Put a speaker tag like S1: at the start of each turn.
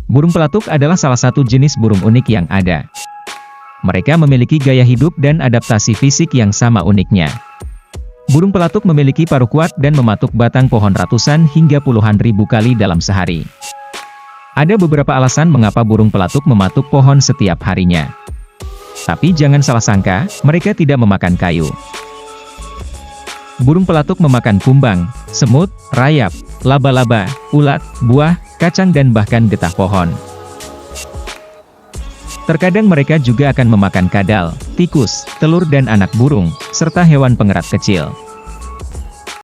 S1: Burung pelatuk adalah salah satu jenis burung unik yang ada. Mereka memiliki gaya hidup dan adaptasi fisik yang sama uniknya. Burung pelatuk memiliki paruh kuat dan mematuk batang pohon ratusan hingga puluhan ribu kali dalam sehari. Ada beberapa alasan mengapa burung pelatuk mematuk pohon setiap harinya. Tapi jangan salah sangka, mereka tidak memakan kayu. Burung pelatuk memakan kumbang, semut, rayap, laba-laba, ulat, buah, kacang dan bahkan getah pohon. Terkadang mereka juga akan memakan kadal, tikus, telur dan anak burung, serta hewan pengerat kecil.